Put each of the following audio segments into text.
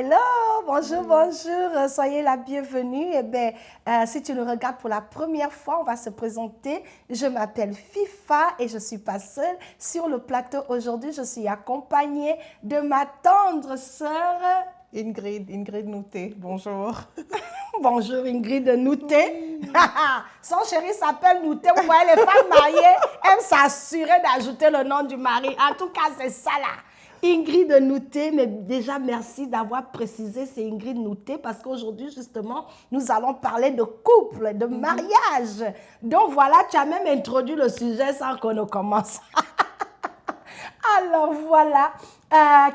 Allô, bonjour, bonjour, soyez la bienvenue. Eh bien, si tu nous regardes pour la première fois, on va se présenter. Je m'appelle FIFA et je ne suis pas seule. Sur le plateau aujourd'hui, je suis accompagnée de ma tendre sœur Ingrid Nouté, bonjour. Bonjour Ingrid Nouté. Son chéri s'appelle Nouté. Vous voyez, les femmes mariées aiment s'assurer d'ajouter le nom du mari. En tout cas, c'est ça là. Ingrid Nouté, mais déjà merci d'avoir précisé, c'est Ingrid Nouté parce qu'aujourd'hui justement, nous allons parler de couple, de mariage. Donc voilà, tu as même introduit le sujet sans qu'on ne commence. Alors voilà,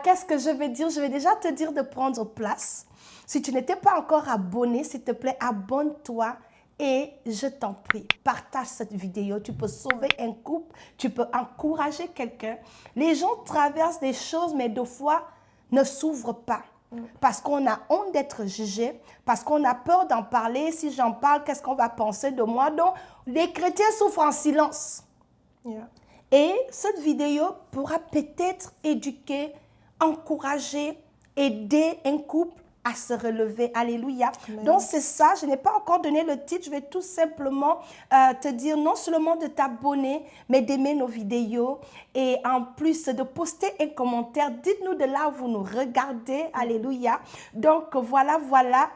qu'est-ce que je vais dire? Je vais déjà te dire de prendre place. Si tu n'étais pas encore abonné, s'il te plaît, abonne-toi et je t'en prie, partage cette vidéo. Tu peux sauver un couple, tu peux encourager quelqu'un. Les gens traversent des choses, mais deux fois ne s'ouvrent pas. Parce qu'on a honte d'être jugé, parce qu'on a peur d'en parler. Si j'en parle, qu'est-ce qu'on va penser de moi? Donc, les chrétiens souffrent en silence. Yeah. Et cette vidéo pourra peut-être éduquer, encourager, aider un couple à se relever. Alléluia. Amen. Donc c'est ça, je n'ai pas encore donné le titre, je vais tout simplement te dire non seulement de t'abonner, mais d'aimer nos vidéos et en plus de poster un commentaire. Dites-nous de là où vous nous regardez. Alléluia. Donc voilà,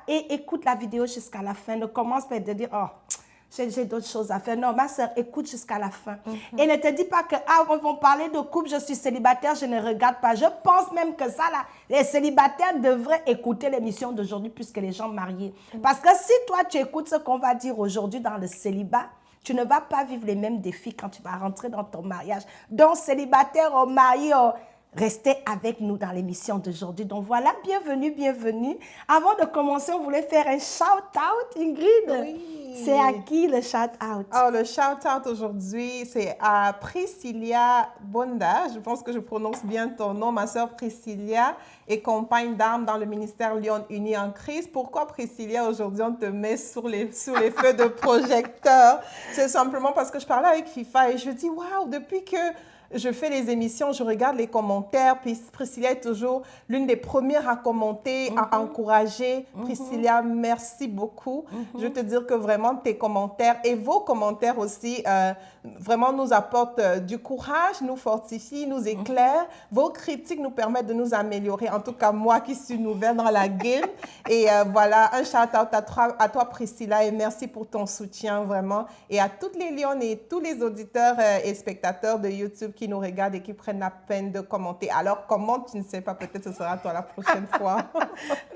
et écoute la vidéo jusqu'à la fin. Ne commence pas à te dire, oh, j'ai d'autres choses à faire. Non, ma soeur, écoute jusqu'à la fin. Et ne te dis pas que, on va parler de couple, je suis célibataire, je ne regarde pas. Je pense même que ça, là, les célibataires devraient écouter l'émission d'aujourd'hui plus que les gens mariés. Parce que si toi, tu écoutes ce qu'on va dire aujourd'hui dans le célibat, tu ne vas pas vivre les mêmes défis quand tu vas rentrer dans ton mariage. Donc, célibataire ou marié, restez avec nous dans l'émission d'aujourd'hui. Donc voilà, bienvenue. Avant de commencer, on voulait faire un shout-out, Ingrid. Oui. C'est à qui le shout-out? Alors, le shout-out aujourd'hui, c'est à Priscilla Bonda. Je pense que je prononce bien ton nom. Ma sœur Priscilla est compagne d'armes dans le ministère Lyon Unis en Christ. Pourquoi, Priscilla, aujourd'hui, on te met sur les feux de projecteur? C'est simplement parce que je parlais avec FIFA et je dis, waouh, depuis que je fais les émissions, je regarde les commentaires. Puis Priscilla est toujours l'une des premières à commenter, à encourager. Priscilla, merci beaucoup. Je veux te dire que vraiment tes commentaires et vos commentaires aussi vraiment nous apportent du courage, nous fortifient, nous éclairent. Vos critiques nous permettent de nous améliorer. En tout cas, moi qui suis nouvelle dans la game. Et voilà, un shout-out à toi, Priscilla, et merci pour ton soutien vraiment. Et à toutes les Lyonnes et tous les auditeurs et spectateurs de YouTube qui nous regardent et qui prennent la peine de commenter. Alors, comment tu ne sais pas, peut-être ce sera toi la prochaine fois.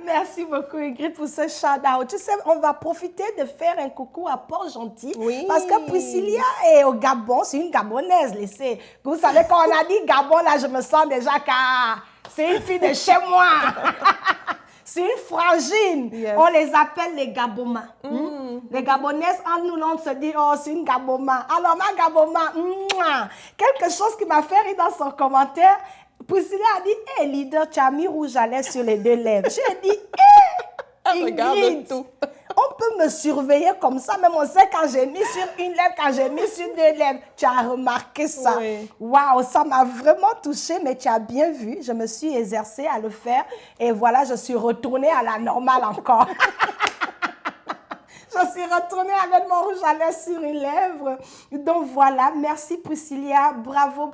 Merci beaucoup, Ingrid, pour ce shout-out. Tu sais, on va profiter de faire un coucou à Port-Gentil. Oui. Parce que Priscilla est au Gabon, c'est une Gabonaise, laissez. Vous savez, quand on a dit Gabon, là, je me sens déjà que c'est une fille de chez moi. C'est une frangine. Yes. On les appelle les Gaboma. Les Gabonaises, en nous, on se dit, oh, c'est une Gaboma. Alors, ma Gaboma, quelque chose qui m'a fait rire dans son commentaire, Priscilla a dit, hé, leader, tu as mis rouge à lèvres sur les deux lèvres. J'ai dit, hé, regarde tout. On peut me surveiller comme ça, même on sait quand j'ai mis sur une lèvre, quand j'ai mis sur deux lèvres. Tu as remarqué ça? Oui. Waouh, ça m'a vraiment touchée, mais tu as bien vu. Je me suis exercée à le faire et voilà, je suis retournée à la normale encore. Je suis retournée avec mon rouge à lèvres sur une lèvre. Donc voilà, merci Priscilla. Bravo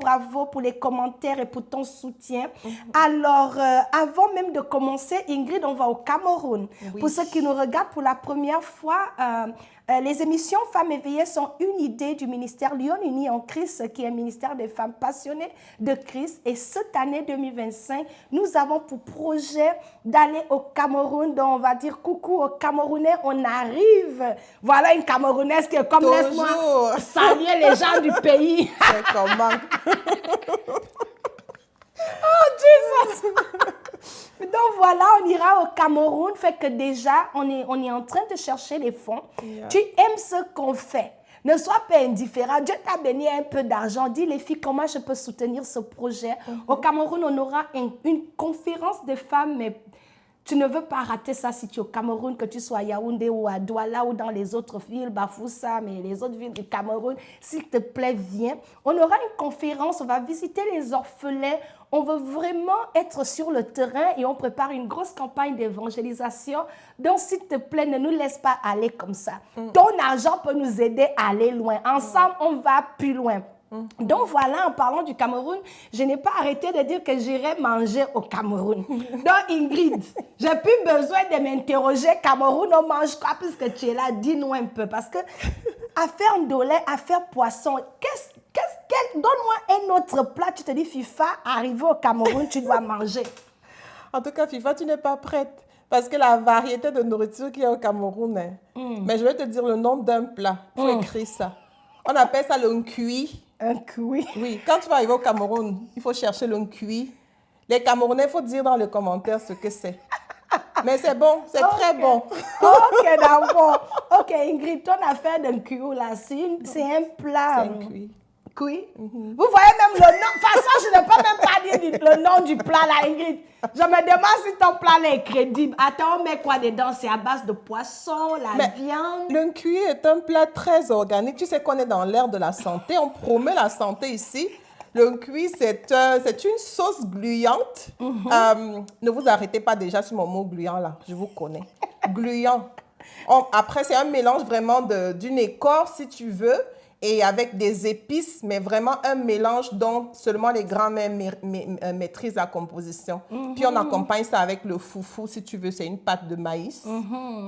pour les commentaires et pour ton soutien. Alors, avant même de commencer, Ingrid, on va au Cameroun. Oui. Pour ceux qui nous regardent pour la première fois, les émissions Femmes éveillées sont une idée du ministère Lyon Unis en Christ, qui est un ministère des femmes passionnées de Christ. Et cette année 2025, nous avons pour projet d'aller au Cameroun. Donc, on va dire coucou aux Camerounais, on arrive. Voilà une Camerounaise qui est comme laisse-moi saluer les gens du pays. C'est comment? Oh, Jesus! Donc voilà, on ira au Cameroun, fait que déjà, on est en train de chercher les fonds. Yeah. Tu aimes ce qu'on fait. Ne sois pas indifférent. Dieu t'a béni un peu d'argent. Dis les filles, comment je peux soutenir ce projet? Au Cameroun, on aura une conférence de femmes, mais Tu ne veux pas rater ça si tu es au Cameroun, que tu sois à Yaoundé ou à Douala ou dans les autres villes, Bafoussa, mais les autres villes du Cameroun. S'il te plaît, viens. On aura une conférence, on va visiter les orphelins. On veut vraiment être sur le terrain et on prépare une grosse campagne d'évangélisation. Donc, s'il te plaît, ne nous laisse pas aller comme ça. Ton argent peut nous aider à aller loin. Ensemble, on va plus loin. Donc voilà, en parlant du Cameroun, je n'ai pas arrêté de dire que j'irais manger au Cameroun. Donc Ingrid, j'ai plus besoin de m'interroger, Cameroun, on mange quoi puisque tu es là, dis-nous un peu. Parce que affaire ndolé, affaire poisson, donne-moi un autre plat, tu te dis FIFA, arrivé au Cameroun, tu dois manger. En tout cas, FIFA, tu n'es pas prête. Parce que la variété de nourriture qu'il y a au Cameroun, mais je vais te dire le nom d'un plat. Il faut écrire ça. On appelle ça le nkui. Un cuit. Oui, quand tu vas arriver au Cameroun, il faut chercher le nkui. Les Camerounais, il faut dire dans les commentaires ce que c'est. Mais c'est bon, c'est très bon. Ok, d'accord. Ok, Ingrid, ton affaire d'un cuit, là, c'est un plat. C'est un cuit. Cuit. Vous voyez même le nom. De toute façon, je ne peux même pas dire le nom du plat, là, Ingrid. Je me demande si ton plat là, est crédible. Attends, on met quoi dedans? C'est à base de poisson, viande. Le nkui est un plat très organique. Tu sais qu'on est dans l'ère de la santé. On promet la santé ici. Le nkui, c'est une sauce gluante. Ne vous arrêtez pas déjà sur mon mot gluant, là. Je vous connais. Gluant. Après, c'est un mélange vraiment d'une écorce, si tu veux, et avec des épices, mais vraiment un mélange dont seulement les grands-mères maîtrisent la composition. Puis on accompagne ça avec le foufou, si tu veux, c'est une pâte de maïs.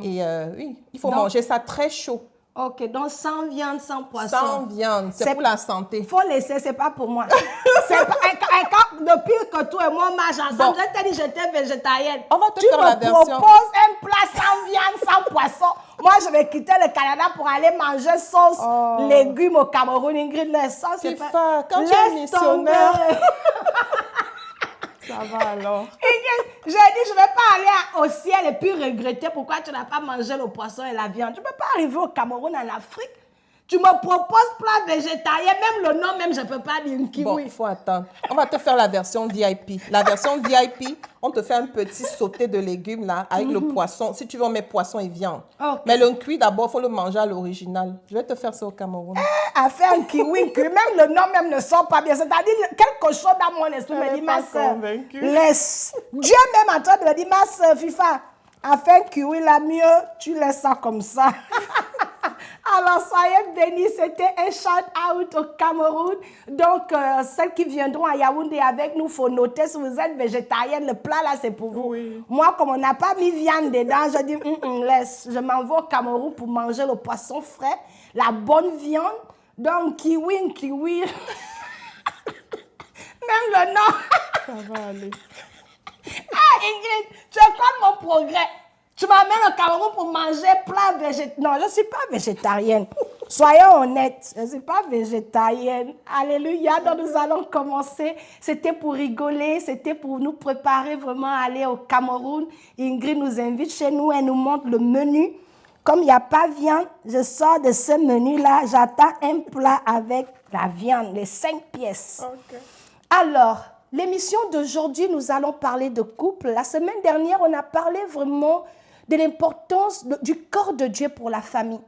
Et oui, il faut manger ça très chaud. Ok, donc sans viande, sans poisson. Sans viande, c'est pour la santé. Il faut laisser, c'est pas pour moi. Depuis que toi et moi marchons ensemble, je t'ai dit que j'étais végétarienne. On va te faire la version. Tu me proposes un plat sans viande, sans poisson. Moi, je vais quitter le Canada pour aller manger sauce, légumes au Cameroun. Ingrid, laisse ça, c'est pas... Quand tu es missionnaire... Ça va alors. J'ai dit, je ne vais pas aller au ciel et puis regretter pourquoi tu n'as pas mangé le poisson et la viande. Tu ne peux pas arriver au Cameroun, en Afrique. Tu me proposes plat végétarien, même le nom, même je ne peux pas dire kiwi. Bon, il faut attendre. On va te faire la version VIP. La version VIP, on te fait un petit sauté de légumes là, avec le poisson. Si tu veux, on met poisson et viande. Okay. Mais le cuit, d'abord, il faut le manger à l'original. Je vais te faire ça au Cameroun. À faire un kiwi, même le nom même ne sort pas bien. C'est-à-dire, quelque chose dans mon esprit me dit, ma soeur, laisse. Dieu même en train de me dire, ma soeur, FIFA, à faire un kiwi là, mieux, tu laisses ça comme ça. Alors, soyez bénis, c'était un shout-out au Cameroun. Donc, celles qui viendront à Yaoundé avec nous, il faut noter, si vous êtes végétarienne, le plat là, c'est pour vous. Oui. Moi, comme on n'a pas mis viande dedans, je dis, laisse, je m'en vais au Cameroun pour manger le poisson frais, la bonne viande. Donc, kiwi. Même le nom. Ça va aller. Ah, Ingrid, tu es comme mon progrès. Tu m'amènes au Cameroun pour manger plat végétarien. Non, je ne suis pas végétarienne. Soyons honnêtes, je ne suis pas végétarienne. Alléluia, donc nous allons commencer. C'était pour rigoler, c'était pour nous préparer vraiment à aller au Cameroun. Ingrid nous invite chez nous, elle nous montre le menu. Comme il n'y a pas de viande, je sors de ce menu-là, j'attends un plat avec la viande, les 5 pièces. Okay. Alors, l'émission d'aujourd'hui, nous allons parler de couple. La semaine dernière, on a parlé vraiment de l'importance du corps de Dieu pour la famille.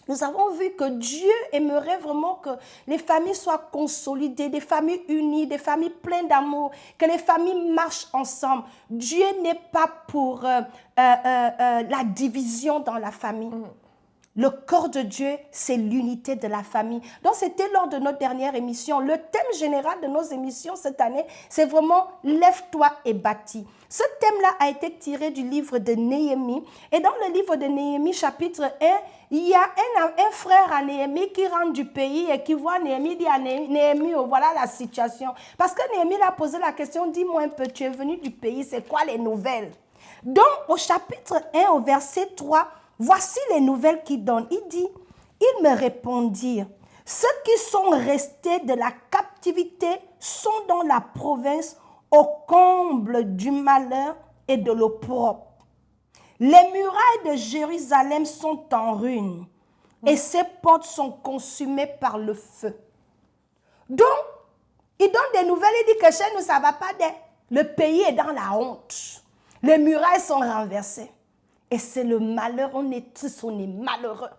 Nous avons vu que Dieu aimerait vraiment que les familles soient consolidées, des familles unies, des familles pleines d'amour, que les familles marchent ensemble. Dieu n'est pas pour la division dans la famille. Le corps de Dieu, c'est l'unité de la famille. Donc, c'était lors de notre dernière émission. Le thème général de nos émissions cette année, c'est vraiment « Lève-toi et bâtis ». Ce thème-là a été tiré du livre de Néhémie. Et dans le livre de Néhémie, chapitre 1, il y a un frère à Néhémie qui rentre du pays et qui voit Néhémie, dit à Néhémie, oh, voilà la situation. Parce que Néhémie a posé la question, dis-moi un peu, tu es venu du pays, c'est quoi les nouvelles? Donc, au chapitre 1, au verset 3, voici les nouvelles qu'il donne. Il dit, ils me répondirent, ceux qui sont restés de la captivité sont dans la province au comble du malheur et de l'opprobre. Les murailles de Jérusalem sont en ruine et ses portes sont consumées par le feu. Donc, il donne des nouvelles, il dit que chez nous, ça ne va pas. Le pays est dans la honte. Les murailles sont renversées. Et c'est le malheur, on est tous, on est malheureux.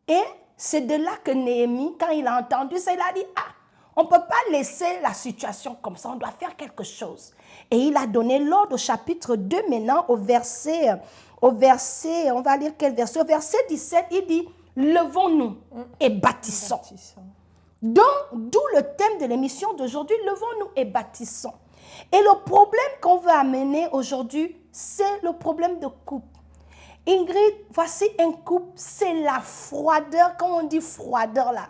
Et c'est de là que Néhémie, quand il a entendu ça, il a dit, ah, on ne peut pas laisser la situation comme ça, on doit faire quelque chose. Et il a donné l'ordre au chapitre 2 maintenant, au verset, on va lire quel verset? Au verset 17, il dit, levons-nous et bâtissons. Donc, d'où le thème de l'émission d'aujourd'hui, levons-nous et bâtissons. Et le problème qu'on veut amener aujourd'hui, c'est le problème de couple. Ingrid, voici un couple, c'est la froideur, comme on dit froideur là.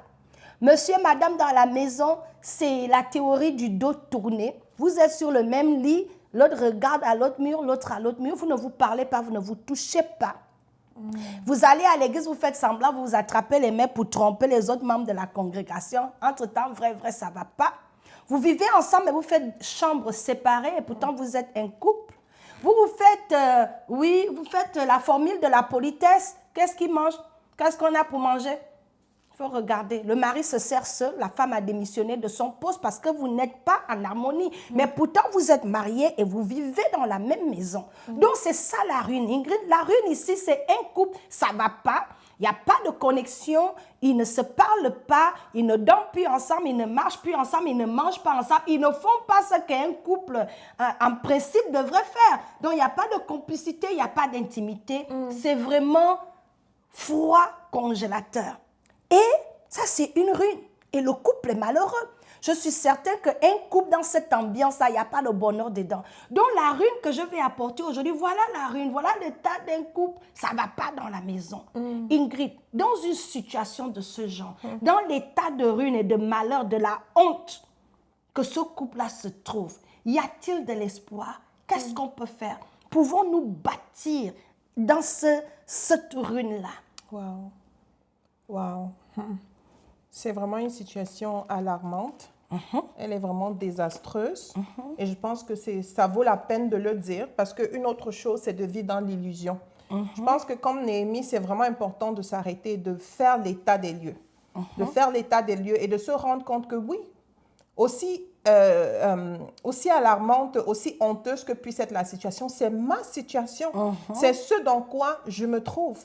Monsieur, madame dans la maison, c'est la théorie du dos tourné. Vous êtes sur le même lit, l'autre regarde à l'autre mur, l'autre à l'autre mur, vous ne vous parlez pas, vous ne vous touchez pas. Vous allez à l'église, vous faites semblant, vous vous attrapez les mains pour tromper les autres membres de la congrégation. Entre-temps, vrai, ça ne va pas. Vous vivez ensemble, mais vous faites chambre séparée et pourtant vous êtes un couple. Vous faites la formule de la politesse. Qu'est-ce qu'ils mangent? Qu'est-ce qu'on a pour manger? Il faut regarder. Le mari se sert seul, la femme a démissionné de son poste parce que vous n'êtes pas en harmonie. Mais pourtant, vous êtes mariés et vous vivez dans la même maison. Donc, c'est ça la ruine. Ingrid, la ruine ici, c'est un couple, ça ne va pas. Il n'y a pas de connexion, ils ne se parlent pas, ils ne dorment plus ensemble, ils ne marchent plus ensemble, ils ne mangent pas ensemble, ils ne font pas ce qu'un couple, en principe, devrait faire. Donc, il n'y a pas de complicité, il n'y a pas d'intimité. C'est vraiment froid congélateur. Et ça, c'est une ruine. Et le couple est malheureux. Je suis certaine qu'un couple dans cette ambiance-là, il n'y a pas de bonheur dedans. Donc, la ruine que je vais apporter aujourd'hui, voilà la ruine, voilà l'état d'un couple. Ça ne va pas dans la maison. Ingrid, dans une situation de ce genre, dans l'état de ruine et de malheur, de la honte que ce couple-là se trouve, y a-t-il de l'espoir? Qu'est-ce qu'on peut faire? Pouvons-nous bâtir dans cette ruine-là? Wow. Wow. C'est vraiment une situation alarmante. Elle est vraiment désastreuse. Et je pense que ça vaut la peine de le dire parce qu'une autre chose, c'est de vivre dans l'illusion. Je pense que comme Néhémie, c'est vraiment important de s'arrêter, de faire l'état des lieux. De faire l'état des lieux et de se rendre compte que oui, aussi alarmante, aussi honteuse que puisse être la situation, c'est ma situation. C'est ce dans quoi je me trouve.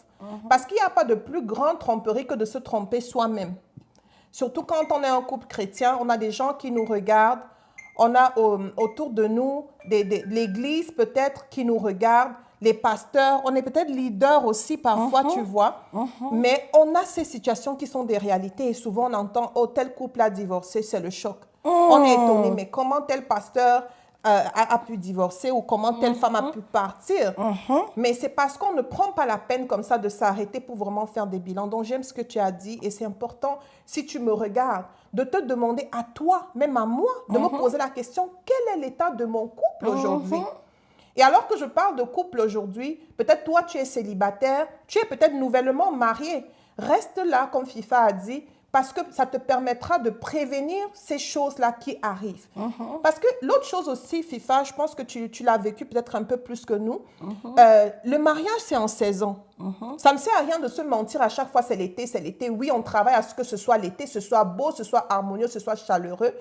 Parce qu'il n'y a pas de plus grande tromperie que de se tromper soi-même. Surtout quand on est un couple chrétien, on a des gens qui nous regardent, on a autour de nous l'Église peut-être qui nous regarde, les pasteurs, on est peut-être leader aussi parfois, tu vois, mais on a ces situations qui sont des réalités et souvent on entend « Oh, tel couple a divorcé, c'est le choc ». On est étonné, mais comment tel pasteur a pu divorcer ou comment telle femme a pu partir. Mais c'est parce qu'on ne prend pas la peine comme ça de s'arrêter pour vraiment faire des bilans. Donc, j'aime ce que tu as dit et c'est important, si tu me regardes, de te demander à toi, même à moi, de me poser la question, quel est l'état de mon couple aujourd'hui? Et alors que je parle de couple aujourd'hui, peut-être toi, tu es célibataire, tu es peut-être nouvellement marié. Reste là, comme FIFA a dit, parce que ça te permettra de prévenir ces choses-là qui arrivent. Parce que l'autre chose aussi, FIFA, je pense que tu l'as vécu peut-être un peu plus que nous, le mariage, c'est en saison. Ça ne sert à rien de se mentir à chaque fois, c'est l'été, c'est l'été. Oui, on travaille à ce que ce soit l'été, ce soit beau, ce soit harmonieux, ce soit chaleureux.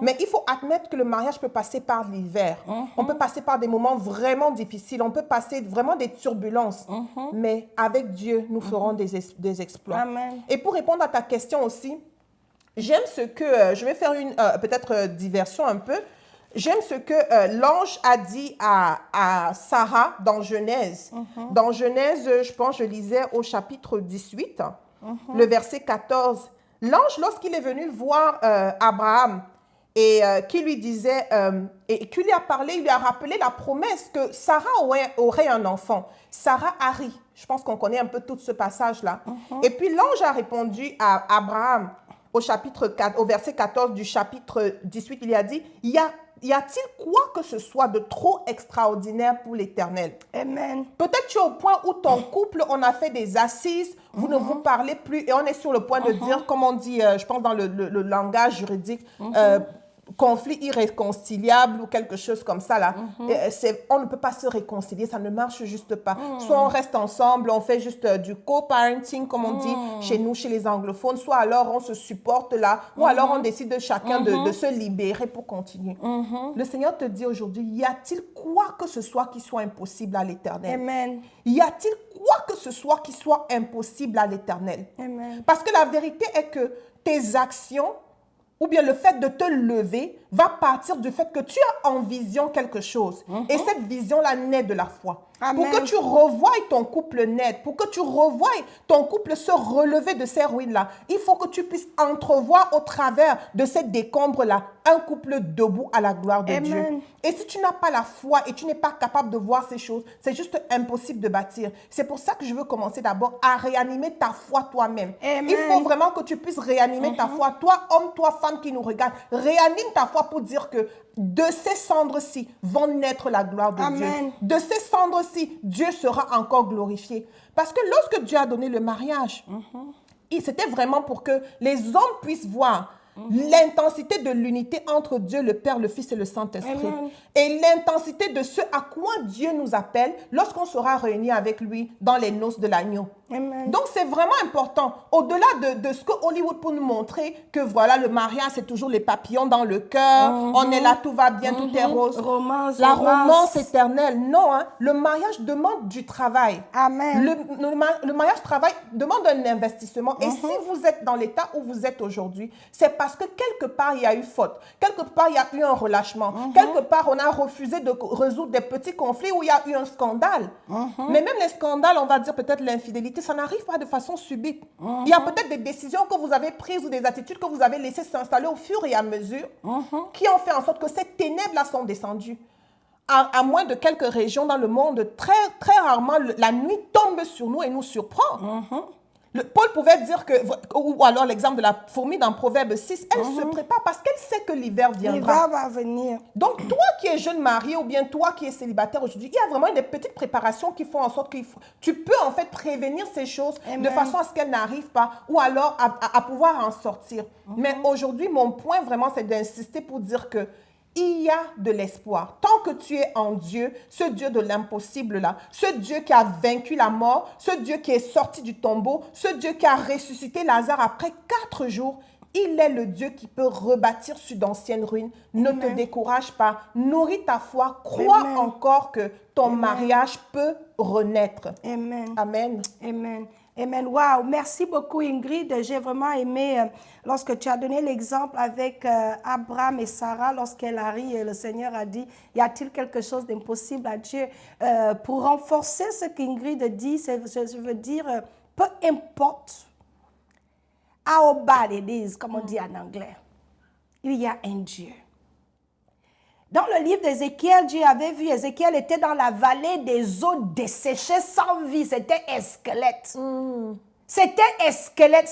Mais il faut admettre que le mariage peut passer par l'hiver. On peut passer par des moments vraiment difficiles. On peut passer vraiment des turbulences. Mais avec Dieu, nous ferons des exploits. Amen. Et pour répondre à ta question aussi, j'aime ce que... je vais faire une peut-être diversion un peu. J'aime ce que l'ange a dit à Sarah dans Genèse. Dans Genèse, je pense, je lisais au chapitre 18, le verset 14. L'ange, lorsqu'il est venu voir Abraham et qui lui disait, et qui lui a parlé, il lui a rappelé la promesse que Sarah aurait un enfant. Sarah a ri. Je pense qu'on connaît un peu tout ce passage-là. Et puis l'ange a répondu à Abraham au chapitre 4, au verset 14 du chapitre 18, il a dit, y a-t-il quoi que ce soit de trop extraordinaire pour l'Éternel? Amen. Peut-être tu es au point où ton couple, on a fait des assises, vous ne vous parlez plus et on est sur le point de dire, comme on dit, je pense dans le langage juridique, conflit irréconciliable ou quelque chose comme ça, là, on ne peut pas se réconcilier, ça ne marche juste pas. Soit on reste ensemble, on fait juste du co-parenting, comme on dit chez nous, chez les anglophones, soit alors on se supporte là, ou alors on décide de chacun de se libérer pour continuer. Le Seigneur te dit aujourd'hui, y a-t-il quoi que ce soit qui soit impossible à l'Éternel? Amen. Y a-t-il quoi que ce soit qui soit impossible à l'Éternel? Amen. Parce que la vérité est que tes actions, ou bien le fait de te lever, va partir du fait que tu as en vision quelque chose. Et cette vision-là naît de la foi. Amen. Pour que tu revoies ton couple net, pour que tu revoies ton couple se relever de ces ruines-là, il faut que tu puisses entrevoir au travers de ces décombres-là un couple debout à la gloire de Amen. Dieu. Et si tu n'as pas la foi et tu n'es pas capable de voir ces choses, c'est juste impossible de bâtir. C'est pour ça que je veux commencer d'abord à réanimer ta foi toi-même. Amen. Il faut vraiment que tu puisses réanimer ta foi. Toi, homme, toi, femme qui nous regarde, réanime ta foi pour dire que de ces cendres-ci vont naître la gloire de Amen. Dieu. De ces cendres-ci, Dieu sera encore glorifié. Parce que lorsque Dieu a donné le mariage, c'était vraiment pour que les hommes puissent voir l'intensité de l'unité entre Dieu, le Père, le Fils et le Saint-Esprit. Amen. Et l'intensité de ce à quoi Dieu nous appelle lorsqu'on sera réunis avec lui dans les noces de l'agneau. Amen. Donc, c'est vraiment important. Au-delà de ce que Hollywood peut nous montrer, que voilà, le mariage, c'est toujours les papillons dans le cœur, on est là, tout va bien, tout est rose. Romance, La romance. romance éternelle. Non, hein, le mariage demande du travail. Amen. Le mariage demande un investissement. Et si vous êtes dans l'état où vous êtes aujourd'hui, c'est parce que quelque part, il y a eu faute. Quelque part, il y a eu un relâchement. Quelque part, on a refusé de résoudre des petits conflits où il y a eu un scandale. Mais même les scandales, on va dire peut-être l'infidélité, ça n'arrive pas de façon subite. Il y a peut-être des décisions que vous avez prises ou des attitudes que vous avez laissées s'installer au fur et à mesure qui ont fait en sorte que ces ténèbres-là sont descendues. À moins de quelques régions dans le monde, très, très rarement, la nuit tombe sur nous et nous surprend. Paul pouvait dire que, ou alors l'exemple de la fourmi dans Proverbe 6, elle se prépare parce qu'elle sait que l'hiver viendra. L'hiver va venir. Donc, toi qui es jeune marié ou bien toi qui es célibataire aujourd'hui, il y a vraiment des petites préparations qui font en sorte que tu peux en fait prévenir ces choses de façon à ce qu'elles n'arrivent pas ou alors à pouvoir en sortir. Mais aujourd'hui, mon point vraiment, c'est d'insister pour dire que il y a de l'espoir. Tant que tu es en Dieu, ce Dieu de l'impossible là, ce Dieu qui a vaincu la mort, ce Dieu qui est sorti du tombeau, ce Dieu qui a ressuscité Lazare après 4 jours, il est le Dieu qui peut rebâtir sur d'anciennes ruines. Ne te décourage pas, nourris ta foi, crois encore que ton mariage peut renaître. Amen. Amen. Amen. Amen. Wow, merci beaucoup Ingrid. J'ai vraiment aimé lorsque tu as donné l'exemple avec Abraham et Sarah, lorsqu'elle arrive et le Seigneur a dit, y a-t-il quelque chose d'impossible à Dieu? Pour renforcer ce qu'Ingrid dit, je veux dire, peu importe how bad it is, comme on dit en anglais, il y a un Dieu. Dans le livre d'Ézéchiel, Dieu avait vu, Ézéchiel était dans la vallée des eaux desséchées sans vie. C'était un squelette. C'était un squelette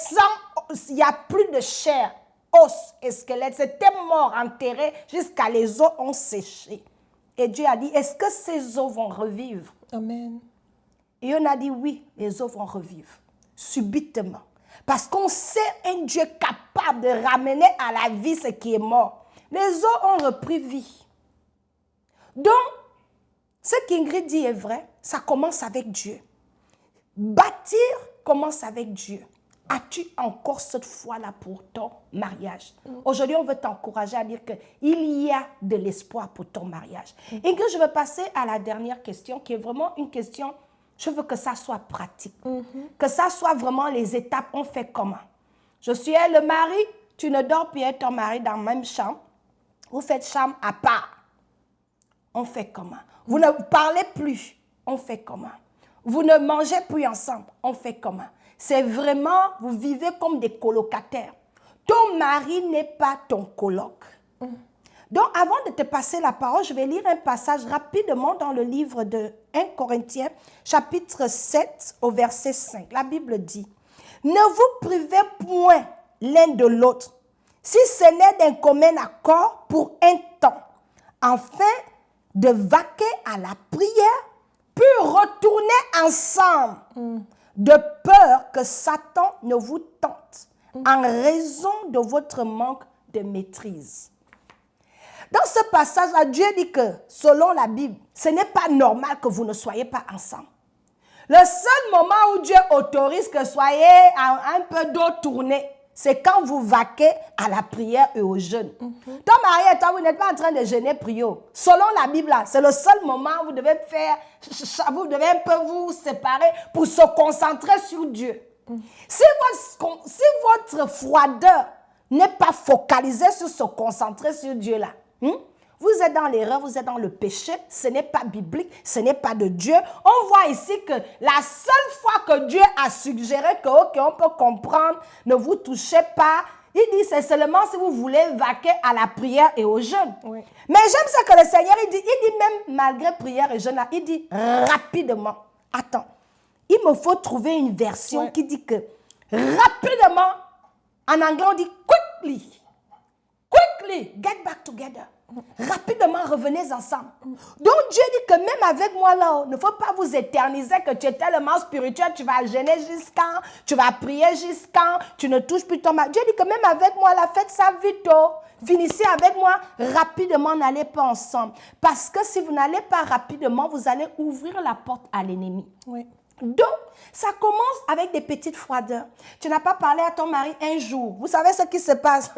il n'y a plus de chair, os et squelette. C'était mort, enterré, jusqu'à les eaux ont séché. Et Dieu a dit, est-ce que ces eaux vont revivre? Amen. Et on a dit, oui, les eaux vont revivre, subitement. Parce qu'on sait un Dieu capable de ramener à la vie ce qui est mort. Les eaux ont repris vie. Donc, ce qu'Ingrid dit est vrai, ça commence avec Dieu. Bâtir commence avec Dieu. As-tu encore cette foi-là pour ton mariage? Aujourd'hui, on veut t'encourager à dire qu'il y a de l'espoir pour ton mariage. Ingrid, je veux passer à la dernière question, qui est vraiment une question, je veux que ça soit pratique. Que ça soit vraiment les étapes, on fait comment? Je suis le mari, tu ne dors plus avec ton mari dans la même chambre. Vous faites chambre à part. On fait comment? Vous ne parlez plus. On fait comment? Vous ne mangez plus ensemble. On fait comment? C'est vraiment, vous vivez comme des colocataires. Ton mari n'est pas ton coloc. Donc, avant de te passer la parole, je vais lire un passage rapidement dans le livre de 1 Corinthiens, chapitre 7, au verset 5. La Bible dit, « Ne vous privez point l'un de l'autre, si ce n'est d'un commun accord pour un temps, afin de vaquer à la prière, puis retourner ensemble, de peur que Satan ne vous tente en raison de votre manque de maîtrise. » Dans ce passage-là, Dieu dit que, selon la Bible, ce n'est pas normal que vous ne soyez pas ensemble. Le seul moment où Dieu autorise que soyez un peu dos tourné, c'est quand vous vaquez à la prière et au jeûne. Ton mari et toi, vous n'êtes pas en train de jeûner, prier. Selon la Bible, là, c'est le seul moment où vous devez vous devez un peu vous séparer pour se concentrer sur Dieu. Si votre froideur n'est pas focalisée sur se concentrer sur Dieu, là, vous êtes dans l'erreur, vous êtes dans le péché, ce n'est pas biblique, ce n'est pas de Dieu. On voit ici que la seule fois que Dieu a suggéré que, ok, on peut comprendre, ne vous touchez pas, il dit c'est seulement si vous voulez vaquer à la prière et au jeûne. Oui. Mais j'aime ça que le Seigneur, il dit même malgré prière et jeûne, il dit rapidement. Attends, il me faut trouver une version qui dit que rapidement, en anglais on dit quickly, get back together. Rapidement, revenez ensemble. Donc, Dieu dit que même avec moi là, il ne faut pas vous éterniser que tu es tellement spirituel, tu vas jeûner jusqu'à, tu vas prier jusqu'à, tu ne touches plus ton mari. Dieu dit que même avec moi là, faites ça vite. Finissez avec moi rapidement, n'allez pas ensemble. Parce que si vous n'allez pas rapidement, vous allez ouvrir la porte à l'ennemi. Oui. Donc, ça commence avec des petites froideurs. Tu n'as pas parlé à ton mari un jour. Vous savez ce qui se passe?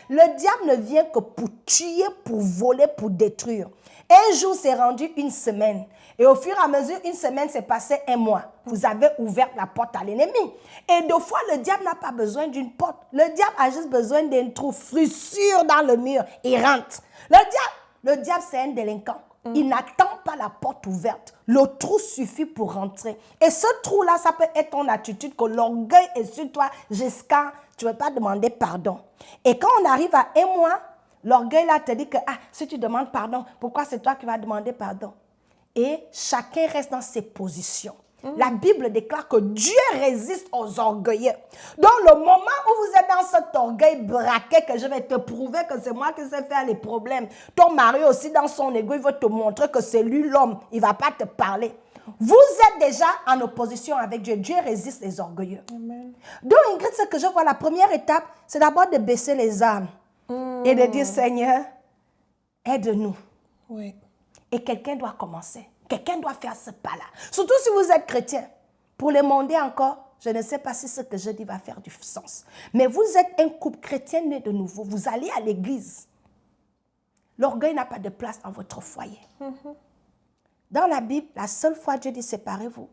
Le diable ne vient que pour tuer, pour voler, pour détruire. Un jour, c'est rendu une semaine. Et au fur et à mesure, une semaine, c'est passé un mois. Vous avez ouvert la porte à l'ennemi. Et deux fois, le diable n'a pas besoin d'une porte. Le diable a juste besoin d'un trou, fissure dans le mur. Il rentre. Le diable, c'est un délinquant. Il n'attend pas la porte ouverte. Le trou suffit pour rentrer. Et ce trou-là, ça peut être ton attitude, que l'orgueil est sur toi jusqu'à, tu ne veux pas demander pardon. Et quand on arrive à un mois, l'orgueil là te dit que, si tu demandes pardon, pourquoi c'est toi qui vas demander pardon? Et chacun reste dans ses positions. La Bible déclare que Dieu résiste aux orgueilleux. Donc, le moment où vous êtes dans cet orgueil braqué, que je vais te prouver que c'est moi qui sais faire les problèmes. Ton mari aussi, dans son ego, il veut te montrer que c'est lui l'homme. Il ne va pas te parler. Vous êtes déjà en opposition avec Dieu. Dieu résiste les orgueilleux. Amen. Donc, Ingrid, ce que je vois, la première étape, c'est d'abord de baisser les armes et de dire, Seigneur, aide-nous. Oui. Et quelqu'un doit commencer. Quelqu'un doit faire ce pas-là. Surtout si vous êtes chrétien. Pour les monter encore, je ne sais pas si ce que je dis va faire du sens. Mais vous êtes un couple chrétien né de nouveau. Vous allez à l'église. L'orgueil n'a pas de place dans votre foyer. Dans la Bible, la seule fois Dieu dit séparez-vous,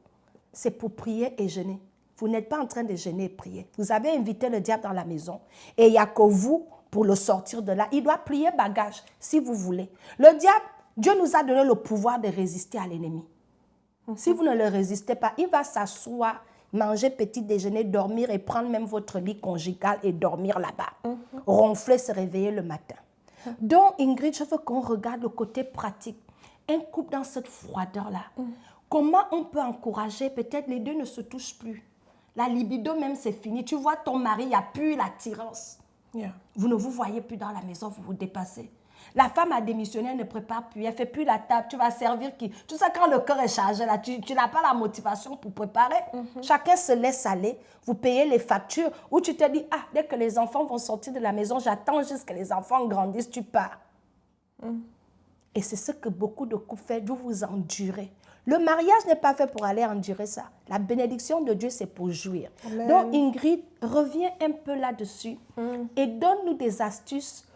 c'est pour prier et jeûner. Vous n'êtes pas en train de jeûner et prier. Vous avez invité le diable dans la maison. Et il n'y a que vous pour le sortir de là. Il doit plier bagage si vous voulez. Le diable, Dieu nous a donné le pouvoir de résister à l'ennemi. Si vous ne le résistez pas, il va s'asseoir, manger petit déjeuner, dormir et prendre même votre lit conjugal et dormir là-bas. Ronfler, se réveiller le matin. Donc, Ingrid, je veux qu'on regarde le côté pratique. Un couple dans cette froideur-là. Comment on peut encourager? Peut-être les deux ne se touchent plus. La libido même, c'est fini. Tu vois ton mari, il n'y a plus l'attirance. Vous ne vous voyez plus dans la maison, vous vous dépassez. La femme a démissionné, elle ne prépare plus, elle ne fait plus la table, tu vas servir qui? Tu sais, quand le cœur est chargé, là, tu n'as pas la motivation pour préparer. Chacun se laisse aller, vous payez les factures, ou tu te dis, dès que les enfants vont sortir de la maison, j'attends jusqu'à ce que les enfants grandissent, tu pars. Et c'est ce que beaucoup de couples font, vous vous endurez. Le mariage n'est pas fait pour aller endurer ça. La bénédiction de Dieu, c'est pour jouir. Amen. Donc, Ingrid, reviens un peu là-dessus et donne-nous des astuces.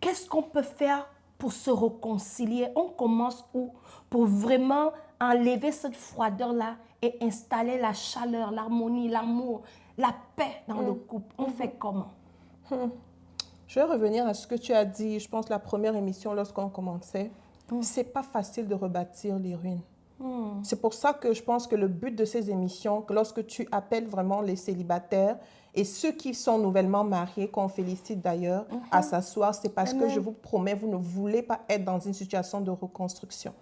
Qu'est-ce qu'on peut faire pour se réconcilier? On commence où? Pour vraiment enlever cette froideur-là et installer la chaleur, l'harmonie, l'amour, la paix dans le couple. On fait comment? Je vais revenir à ce que tu as dit, je pense, la première émission lorsqu'on commençait. C'est pas facile de rebâtir les ruines. C'est pour ça que je pense que le but de ces émissions, que lorsque tu appelles vraiment les célibataires et ceux qui sont nouvellement mariés, qu'on félicite d'ailleurs, à s'asseoir, c'est parce que je vous promets, vous ne voulez pas être dans une situation de reconstruction.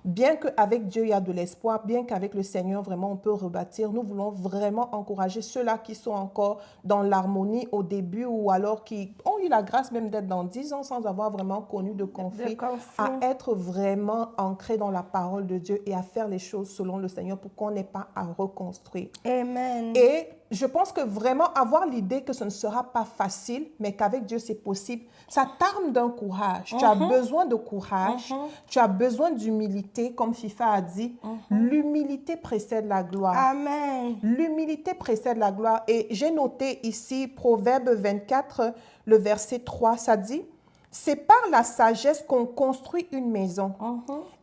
Bien qu'avec Dieu, il y a de l'espoir, bien qu'avec le Seigneur, vraiment, on peut rebâtir, nous voulons vraiment encourager ceux-là qui sont encore dans l'harmonie au début ou alors qui ont eu la grâce même d'être dans 10 ans sans avoir vraiment connu de conflit, à être vraiment ancrés dans la parole de Dieu et à faire les choses selon le Seigneur pour qu'on n'ait pas à reconstruire. Amen. Et je pense que vraiment avoir l'idée que ce ne sera pas facile, mais qu'avec Dieu c'est possible, ça t'arme d'un courage. Tu as besoin de courage, tu as besoin d'humilité, comme FIFA a dit. L'humilité précède la gloire. Amen. L'humilité précède la gloire. Et j'ai noté ici, Proverbe 24, le verset 3, ça dit, c'est par la sagesse qu'on construit une maison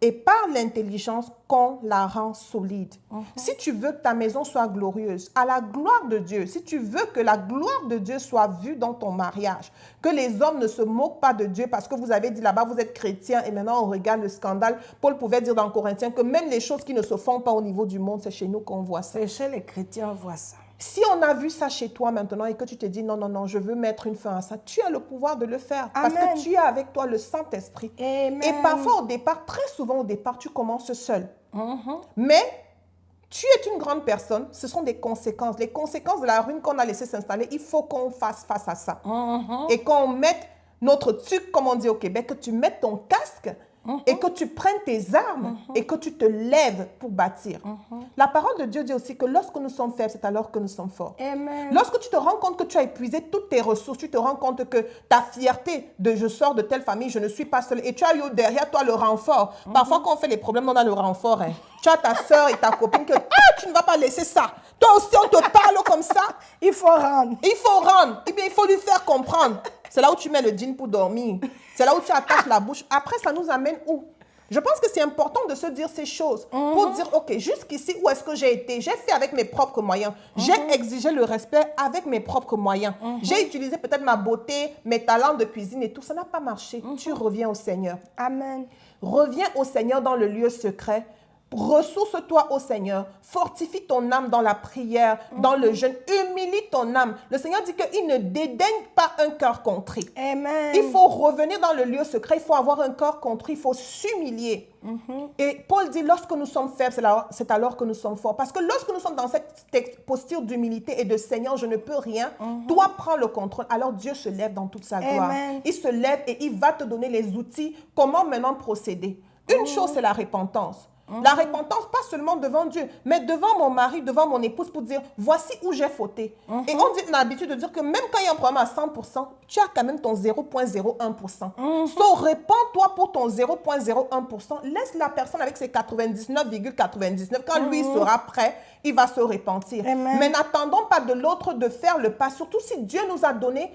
et par l'intelligence qu'on la rend solide. Si tu veux que ta maison soit glorieuse, à la gloire de Dieu, si tu veux que la gloire de Dieu soit vue dans ton mariage, que les hommes ne se moquent pas de Dieu parce que vous avez dit là-bas, vous êtes chrétien et maintenant on regarde le scandale. Paul pouvait dire dans Corinthiens que même les choses qui ne se font pas au niveau du monde, c'est chez nous qu'on voit ça. C'est chez les chrétiens, on voit ça. Si on a vu ça chez toi maintenant et que tu te dis non, non, non, je veux mettre une fin à ça, tu as le pouvoir de le faire. Amen. Parce que tu as avec toi le Saint-Esprit. Amen. Et parfois au départ, très souvent au départ, tu commences seul. Mais tu es une grande personne, ce sont des conséquences. Les conséquences de la ruine qu'on a laissé s'installer, il faut qu'on fasse face à ça. Et qu'on mette notre truc, comme on dit au Québec, que tu mettes ton casque et que tu prennes tes armes et que tu te lèves pour bâtir. La parole de Dieu dit aussi que lorsque nous sommes faibles, c'est alors que nous sommes forts. Amen. Lorsque tu te rends compte que tu as épuisé toutes tes ressources, tu te rends compte que ta fierté de je sors de telle famille, je ne suis pas seule, et tu as eu derrière toi le renfort. Parfois, quand on fait les problèmes, on a le renfort. Tu as ta soeur et ta copine que tu ne vas pas laisser ça. Toi aussi, on te parle comme ça. Il faut rendre. Il faut rendre. Et bien, il faut lui faire comprendre. C'est là où tu mets le jean pour dormir. C'est là où tu attaches la bouche. Après, ça nous amène où? Je pense que c'est important de se dire ces choses pour dire, OK, jusqu'ici, où est-ce que j'ai été? J'ai fait avec mes propres moyens. J'ai exigé le respect avec mes propres moyens. J'ai utilisé peut-être ma beauté, mes talents de cuisine et tout. Ça n'a pas marché. Tu reviens au Seigneur. Amen. Reviens au Seigneur dans le lieu secret. Ressource-toi au Seigneur, fortifie ton âme dans la prière, dans le jeûne, humilie ton âme. Le Seigneur dit qu'il ne dédaigne pas un cœur contrit. Amen. Il faut revenir dans le lieu secret, il faut avoir un cœur contrit, il faut s'humilier. Et Paul dit, lorsque nous sommes faibles, c'est alors que nous sommes forts. Parce que lorsque nous sommes dans cette posture d'humilité et de Seigneur, je ne peux rien, toi prends le contrôle. Alors Dieu se lève dans toute sa gloire. Amen. Il se lève et il va te donner les outils, comment maintenant procéder. Une chose, c'est la repentance. La repentance, pas seulement devant Dieu, mais devant mon mari, devant mon épouse, pour dire, voici où j'ai fauté. Et on a l'habitude de dire que même quand il y a un problème à 100%, tu as quand même ton 0,01%. So, répands-toi pour ton 0,01%. Laisse la personne avec ses 99,99. Quand lui sera prêt, il va se repentir. Amen. Mais n'attendons pas de l'autre de faire le pas, surtout si Dieu nous a donné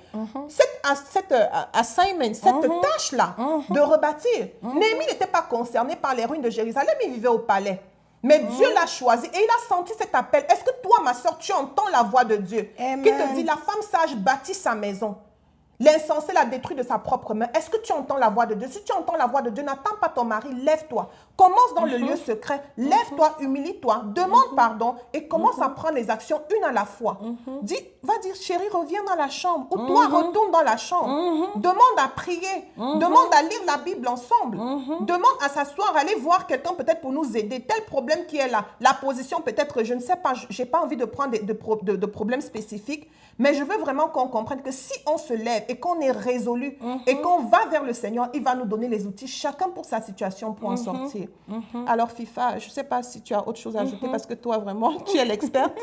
cette assignment, cette tâche-là de rebâtir. Néhémie n'était pas concerné par les ruines de Jérusalem, il vivait au palais. Mais Dieu l'a choisi et il a senti cet appel. Est-ce que toi, ma soeur, tu entends la voix de Dieu qui te dit, la femme sage bâtit sa maison. L'insensé l'a détruit de sa propre main. Est-ce que tu entends la voix de Dieu? Si tu entends la voix de Dieu, n'attends pas ton mari, lève-toi. Commence dans le lieu secret. Lève-toi, humilie-toi, demande pardon et commence à prendre les actions une à la fois. Va dire, chérie, reviens dans la chambre. Ou toi, retourne dans la chambre. Demande à prier. Demande à lire la Bible ensemble. Demande à s'asseoir, aller voir quelqu'un peut-être pour nous aider. Tel problème qui est là. La position peut-être, je ne sais pas, je n'ai pas envie de prendre de problèmes spécifiques. Mais je veux vraiment qu'on comprenne que si on se lève et qu'on est résolu et qu'on va vers le Seigneur, il va nous donner les outils, chacun pour sa situation, pour en sortir. Alors, FIFA, je ne sais pas si tu as autre chose à ajouter parce que toi, vraiment, tu es l'experte.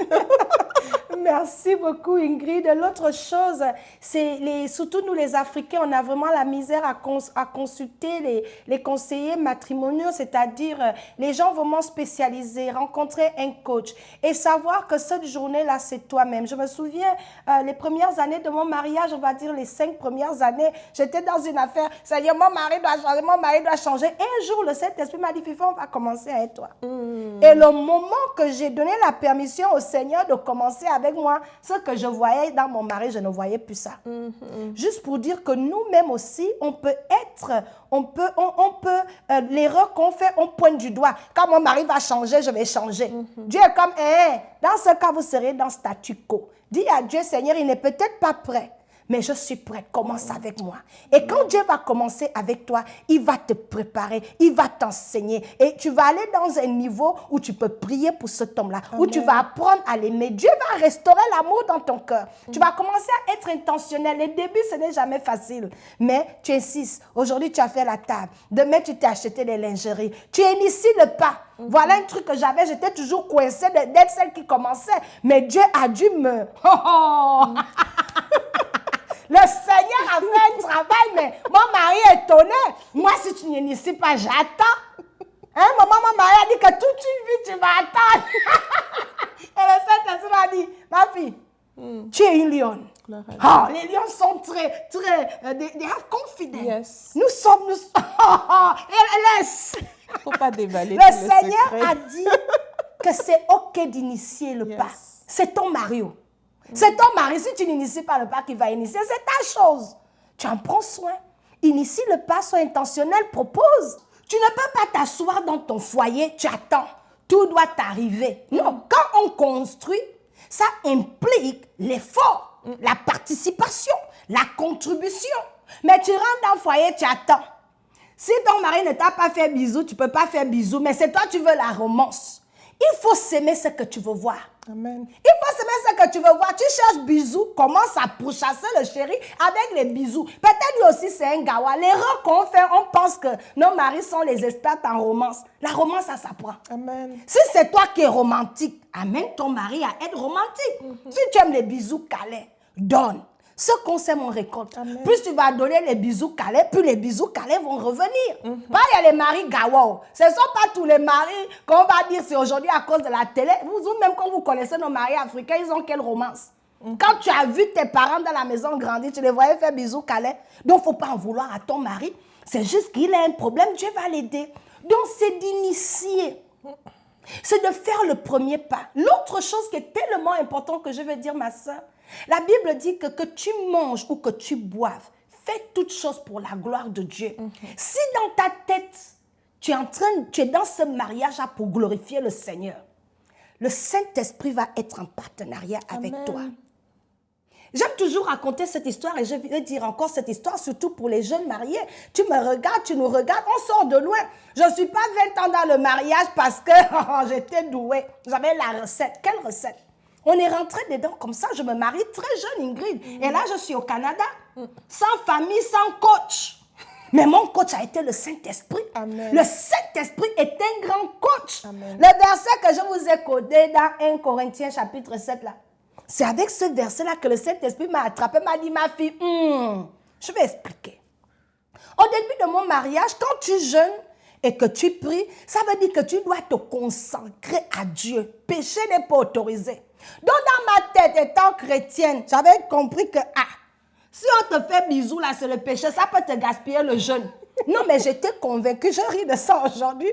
Merci beaucoup, Ingrid. L'autre chose, c'est surtout nous les Africains, on a vraiment la misère à consulter les conseillers matrimoniaux, c'est-à-dire les gens vraiment spécialisés, rencontrer un coach et savoir que cette journée-là, c'est toi-même. Je me souviens, les premières années de mon mariage, on va dire les 5 premières années, j'étais dans une affaire, c'est-à-dire mon mari doit changer. Et un jour, le Saint-Esprit m'a dit, Fifa, on va commencer avec toi. Et le moment que j'ai donné la permission au Seigneur de commencer avec moi, ce que je voyais dans mon mari, je ne voyais plus ça. Juste pour dire que nous-mêmes aussi, on peut l'erreur qu'on fait, on pointe du doigt. Quand mon mari va changer, je vais changer. Dieu est comme, dans ce cas, vous serez dans statu quo. Dis à Dieu, Seigneur, il n'est peut-être pas prêt. mais je suis prête, commence avec moi. Et quand Dieu va commencer avec toi, il va te préparer, il va t'enseigner. Et tu vas aller dans un niveau où tu peux prier pour cet homme-là, où tu vas apprendre à l'aimer. Dieu va restaurer l'amour dans ton cœur. Tu vas commencer à être intentionnel. Les débuts, ce n'est jamais facile. Mais tu insistes. Aujourd'hui, tu as fait la table. Demain, tu t'es acheté les lingeries. Tu inities le pas. Voilà un truc que j'avais. J'étais toujours coincée d'être celle qui commençait. Mais Dieu a dû me... Le Seigneur a fait un travail, mais mon mari est étonné. Moi, si tu n'inities pas, j'attends. Hein, maman, mon mari a dit que toute une vie, tu vas attendre. Et le Saint-Esprit a dit, ma fille, tu es une lionne. Oh, les lions sont très, they have confidence. Yes. Nous sommes, laisse. Il ne faut pas dévaler Le Seigneur a dit que c'est OK d'initier le pas. C'est ton mari. C'est ton mari. Si tu n'inities pas le pas qu'il va initier, c'est ta chose. Tu en prends soin. Initie le pas, sois intentionnel, propose. Tu ne peux pas t'asseoir dans ton foyer, tu attends. Tout doit t'arriver. Non, quand on construit, ça implique l'effort, la participation, la contribution. Mais tu rentres dans le foyer, tu attends. Si ton mari ne t'a pas fait bisou, tu ne peux pas faire bisou, mais c'est toi, tu veux la romance. Il faut s'aimer ce que tu veux voir. Amen. Il faut s'aimer ce que tu veux voir. Tu cherches bisous, commence à pourchasser le chéri avec les bisous. Peut-être lui aussi c'est un gawa. L'erreur qu'on fait, on pense que nos maris sont les experts en romance. La romance, ça s'apprend. Amen. Si c'est toi qui es romantique, amène ton mari à être romantique. Si tu aimes les bisous câlins, donne. Ce qu'on sème, on récolte. Amen. Plus tu vas donner les bisous câlins, plus les bisous câlins vont revenir. Pas il y a les maris gawa. Ce ne sont pas tous les maris qu'on va dire c'est aujourd'hui à cause de la télé. Vous même quand vous connaissez nos maris africains, ils ont quelle romance? Quand tu as vu tes parents dans la maison grandir, tu les voyais faire bisous câlins. Donc, il ne faut pas en vouloir à ton mari. C'est juste qu'il a un problème, Dieu va l'aider. Donc, c'est d'initier. C'est de faire le premier pas. L'autre chose qui est tellement importante que je veux dire, ma soeur, la Bible dit que tu manges ou que tu boives, fais toutes choses pour la gloire de Dieu. Si dans ta tête, tu es dans ce mariage-là pour glorifier le Seigneur, le Saint-Esprit va être en partenariat avec toi. J'aime toujours raconter cette histoire et je vais dire encore cette histoire, surtout pour les jeunes mariés. Tu me regardes, tu nous regardes, on sort de loin. Je ne suis pas 20 ans dans le mariage parce que j'étais douée. J'avais la recette. Quelle recette? On est rentré dedans comme ça. Je me marie très jeune, Ingrid. Et là, je suis au Canada, sans famille, sans coach. Mais mon coach a été le Saint-Esprit. Le Saint-Esprit est un grand coach. Amen. Le verset que je vous ai codé dans 1 Corinthiens chapitre 7 là, c'est avec ce verset-là que le Saint-Esprit m'a attrapé, m'a dit, ma fille, je vais expliquer. Au début de mon mariage, quand tu jeûnes et que tu pries, ça veut dire que tu dois te consacrer à Dieu. Péché n'est pas autorisé. Donc dans ma tête, étant chrétienne, j'avais compris que, si on te fait bisous là, c'est le péché, ça peut te gaspiller le jeûne. Non, mais j'étais convaincue, je ris de ça aujourd'hui.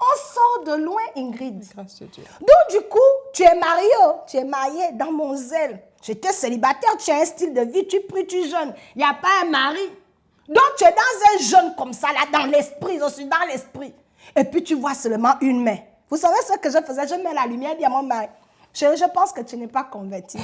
On sort de loin, Ingrid. Grâce à Dieu. Donc, du coup, tu es marié dans mon zèle. J'étais célibataire, tu as un style de vie, tu pries, tu jeûnes. Il n'y a pas un mari. Donc, tu es dans un jeûne comme ça, là, dans l'esprit. Je suis dans l'esprit. Et puis, tu vois seulement une main. Vous savez ce que je faisais? Je mets la lumière et dis à mon mari, je pense que tu n'es pas converti.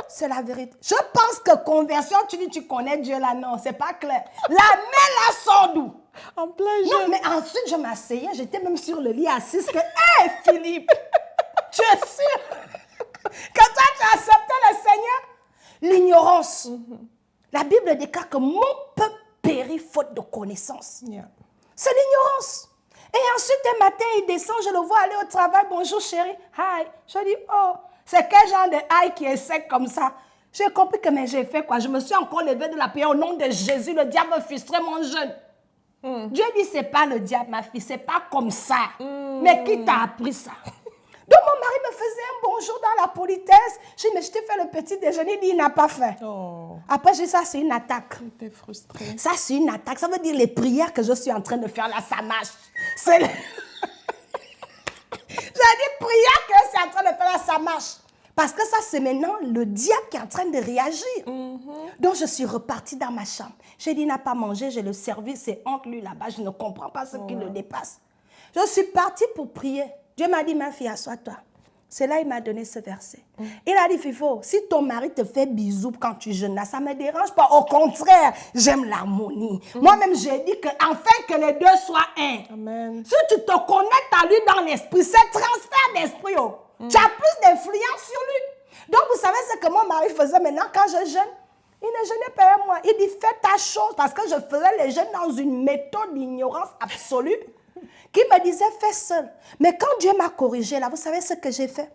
C'est la vérité. Je pense que conversion, tu dis tu connais Dieu là. Non, c'est pas clair. La main là sort d'où? En plein Non, jeûne. mais ensuite, je m'asseyais. J'étais même sur le lit assise. Hé, Philippe, tu es sûr que toi, tu as accepté le Seigneur? L'ignorance. La Bible déclare que mon peuple périt faute de connaissance. Yeah. C'est l'ignorance. Et ensuite, un matin, il descend, je le vois aller au travail. Bonjour, chérie. Hi. Je dis, oh, c'est quel genre de hi qui est sec comme ça? J'ai compris que mais j'ai fait quoi? Je me suis encore levée de la prière au nom de Jésus. Le diable frustrait mon jeûne. Dieu dit, c'est pas le diable, ma fille. C'est pas comme ça. Mais qui t'a appris ça? Donc, mon mari me faisait un bonjour dans la politesse. Je dis, mais je t'ai fait le petit déjeuner. Il dit, il n'a pas faim. Oh, Après, j'ai dit, ça, c'est une attaque. t'es frustrée. Ça, c'est une attaque. Ça veut dire les prières que je suis en train de faire là, ça marche. C'est le... J'ai dit, prières que je suis en train de faire là, ça marche. Parce que ça, c'est maintenant le diable qui est en train de réagir. Donc, je suis repartie dans ma chambre. J'ai dit, il n'a pas mangé, j'ai le servi, c'est entre lui là-bas. Je ne comprends pas ce qui le dépasse. Je suis partie pour prier. Dieu m'a dit, ma fille, assois-toi. C'est là qu'il m'a donné ce verset. Il a dit, Fifo, si ton mari te fait bisous quand tu jeûnes, là, ça ne me dérange pas. Au contraire, j'aime l'harmonie. Moi-même, j'ai dit qu'enfin que les deux soient un. Amen. Si tu te connectes à lui dans l'esprit, c'est transfert d'esprit. Oh. Tu as plus d'influence sur lui. Donc, vous savez ce que mon mari faisait maintenant quand je jeûne? Il ne jeûnait pas avec moi. Il dit, fais ta chose. Parce que je faisais les jeûnes dans une méthode d'ignorance absolue qui me disait, fais seul. Mais quand Dieu m'a corrigé, là, vous savez ce que j'ai fait?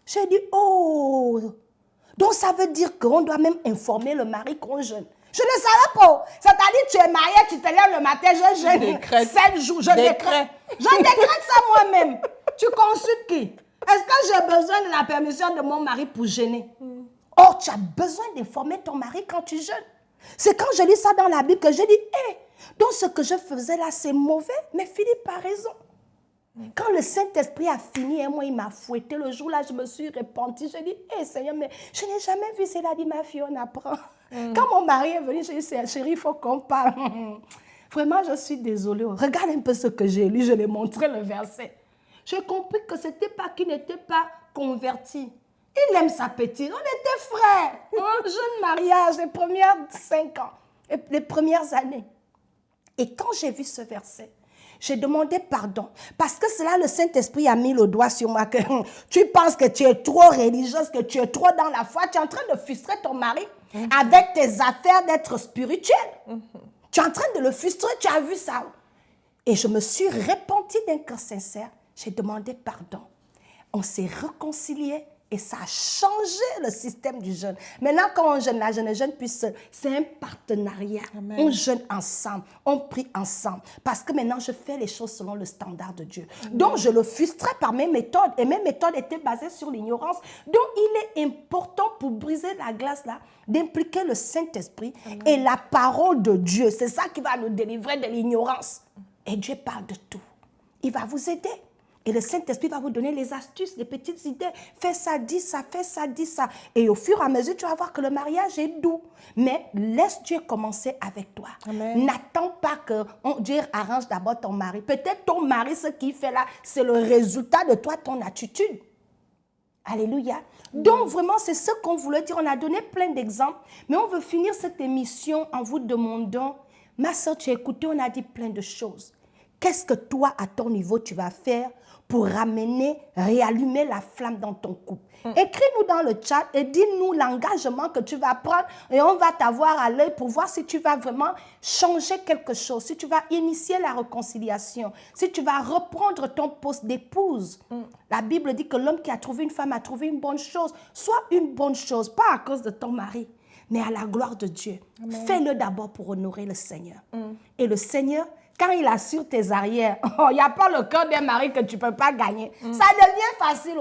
J'ai dit, oh, donc ça veut dire qu'on doit même informer le mari qu'on jeûne. Je ne savais pas. C'est-à-dire, tu es marié, tu te lèves le matin, je jeûne 7 jours. Je décrète ça moi-même. Tu consultes qui? Est-ce que j'ai besoin de la permission de mon mari pour jeûner? Or, tu as besoin d'informer ton mari quand tu jeûnes. C'est quand je lis ça dans la Bible que je dis, hé, donc ce que je faisais là, c'est mauvais, mais Philippe a raison. Quand le Saint-Esprit a fini, et moi, il m'a fouetté. Le jour-là, je me suis repentie. J'ai dit, hé Seigneur, mais je n'ai jamais vu cela. Il a dit, ma fille, on apprend. Quand mon mari est venu, j'ai dit, chérie, il faut qu'on parle. Vraiment, je suis désolée. Regarde un peu ce que j'ai lu. Je lui ai montré le verset. J'ai compris que ce n'était pas qu'il n'était pas converti. Il aime sa petite. On était frères. Un jeune mariage, les premières 5 ans, les premières années. Et quand j'ai vu ce verset, j'ai demandé pardon. Parce que c'est là le Saint-Esprit a mis le doigt sur moi. Que tu penses que tu es trop religieuse, que tu es trop dans la foi. Tu es en train de frustrer ton mari avec tes affaires d'être spirituel. Tu es en train de le frustrer. Tu as vu ça. Et je me suis repentie d'un cœur sincère. J'ai demandé pardon. On s'est réconciliés. Et ça a changé le système du jeûne. Maintenant, quand on jeûne, là, je ne jeûne plus seul. C'est un partenariat. Amen. On jeûne ensemble. On prie ensemble. Parce que maintenant, je fais les choses selon le standard de Dieu. Amen. Donc, je le frustrais par mes méthodes. Et mes méthodes étaient basées sur l'ignorance. Donc, il est important pour briser la glace, là, d'impliquer le Saint-Esprit et la parole de Dieu. C'est ça qui va nous délivrer de l'ignorance. Et Dieu parle de tout. Il va vous aider. Et le Saint-Esprit va vous donner les astuces, les petites idées. Fais ça, dis ça, fais ça, dis ça. Et au fur et à mesure, tu vas voir que le mariage est doux. Mais laisse Dieu commencer avec toi. N'attends pas que Dieu arrange d'abord ton mari. Peut-être ton mari, ce qu'il fait là, c'est le résultat de toi, ton attitude. Alléluia. Donc vraiment, c'est ce qu'on voulait dire. On a donné plein d'exemples. Mais on veut finir cette émission en vous demandant, ma soeur, tu as écouté, on a dit plein de choses. Qu'est-ce que toi, à ton niveau, tu vas faire pour réallumer la flamme dans ton couple? Écris-nous dans le chat et dis-nous l'engagement que tu vas prendre et on va t'avoir à l'œil pour voir si tu vas vraiment changer quelque chose, si tu vas initier la réconciliation, si tu vas reprendre ton poste d'épouse. La Bible dit que l'homme qui a trouvé une femme a trouvé une bonne chose. Soit une bonne chose, pas à cause de ton mari, mais à la gloire de Dieu. Fais-le d'abord pour honorer le Seigneur. Et le Seigneur, quand il assure tes arrières, il n'y a pas le cœur d'un mari que tu ne peux pas gagner. Ça devient facile.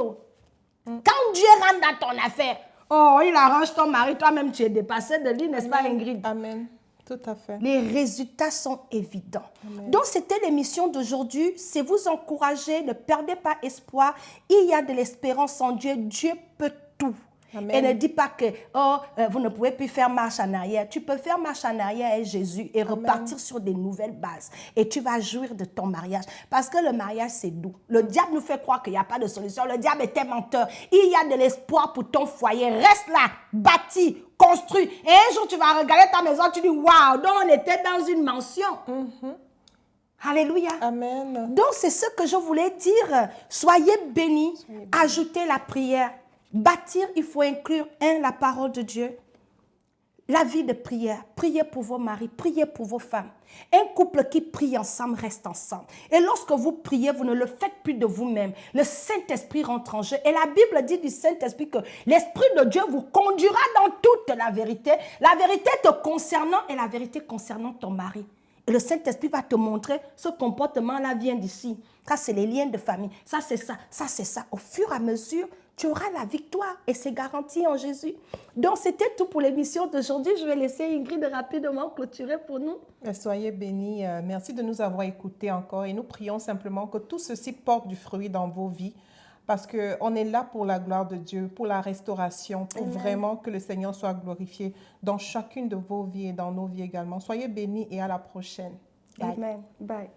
Quand Dieu rentre dans ton affaire, il arrange ton mari, toi-même tu es dépassé de lui, n'est-ce pas Ingrid? Amen. Tout à fait. Les résultats sont évidents. Amen. Donc, c'était l'émission d'aujourd'hui. C'est vous encourager, ne perdez pas espoir. Il y a de l'espérance en Dieu. Dieu peut tout. Amen. Et ne dis pas que vous ne pouvez plus faire marche en arrière. Tu peux faire marche en arrière avec Jésus et repartir sur des nouvelles bases. Et tu vas jouir de ton mariage. Parce que le mariage, c'est doux. Le diable nous fait croire qu'il n'y a pas de solution. Le diable est un menteur. Il y a de l'espoir pour ton foyer. Reste là, bâti, construit. Et un jour, tu vas regarder ta maison, tu dis, waouh, donc on était dans une mansion. Alléluia. Amen. Donc, c'est ce que je voulais dire. Soyez bénis. Ajoutez la prière. Bâtir, il faut inclure, la parole de Dieu, la vie de prière. Priez pour vos maris, priez pour vos femmes. Un couple qui prie ensemble reste ensemble. Et lorsque vous priez, vous ne le faites plus de vous-même. Le Saint-Esprit rentre en jeu. Et la Bible dit du Saint-Esprit que l'Esprit de Dieu vous conduira dans toute la vérité te concernant et la vérité concernant ton mari. Et le Saint-Esprit va te montrer ce comportement-là vient d'ici. Ça, c'est les liens de famille. Ça, c'est ça. Ça, c'est ça. Au fur et à mesure, tu auras la victoire et c'est garanti en Jésus. Donc, c'était tout pour l'émission d'aujourd'hui. Je vais laisser Ingrid rapidement clôturer pour nous. Soyez bénis. Merci de nous avoir écoutés encore et nous prions simplement que tout ceci porte du fruit dans vos vies parce qu'on est là pour la gloire de Dieu, pour la restauration, pour vraiment que le Seigneur soit glorifié dans chacune de vos vies et dans nos vies également. Soyez bénis et à la prochaine. Bye. Amen. Bye.